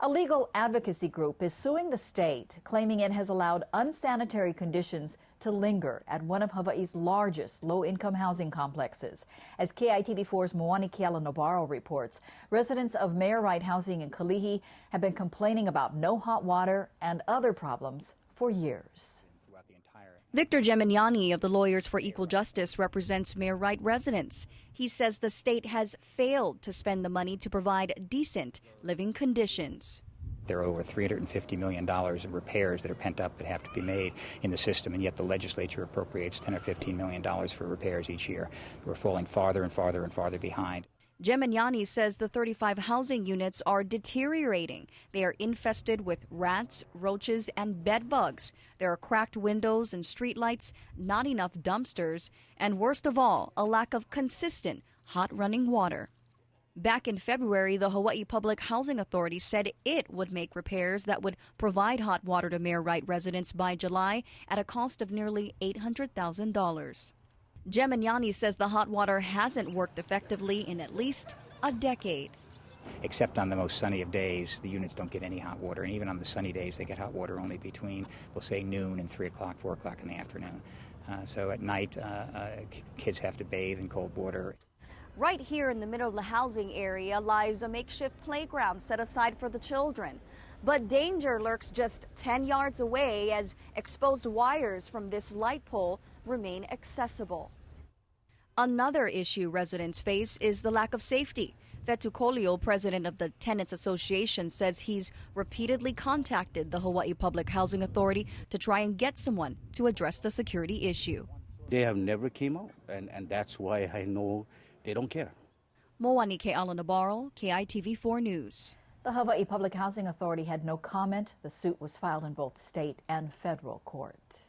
A legal advocacy group is suing the state, claiming it has allowed unsanitary conditions to linger at one of Hawaii's largest low-income housing complexes. As KITV4's Moani Keala reports, residents of Mayor Wright housing in Kalihi have been complaining about no hot water and other problems for years. Victor Geminiani of the Lawyers for Equal Justice represents Mayor Wright residents. He says the state has failed to spend the money to provide decent living conditions. There are over $350 million of repairs that are pent up that have to be made in the system, and yet the legislature appropriates $10 or $15 million for repairs each year. We're falling farther and farther and farther behind. Geminiani says the 35 housing units are deteriorating. They are infested with rats, roaches, and bed bugs. There are cracked windows and streetlights, not enough dumpsters, and worst of all, a lack of consistent, hot running water. Back in February, the Hawaii Public Housing Authority said it would make repairs that would provide hot water to Mayor Wright residents by July at a cost of nearly $800,000. Geminiani says the hot water hasn't worked effectively in at least a decade. Except on the most sunny of days, the units don't get any hot water. And even on the sunny days, they get hot water only between, we'll say, noon and 3 o'clock, 4 o'clock in the afternoon. So at night, kids have to bathe in cold water. Right here in the middle of the housing area lies a makeshift playground set aside for the children. But danger lurks just 10 yards away as exposed wires from this light pole remain accessible. Another issue residents face is the lack of safety. Fetu Kolio, president of the Tenants Association, says he's repeatedly contacted the Hawaii Public Housing Authority to try and get someone to address the security issue. They have never came out, and that's why I know they don't care. Moani Keala, KITV4 News. The Hawaii Public Housing Authority had no comment. The suit was filed in both state and federal court.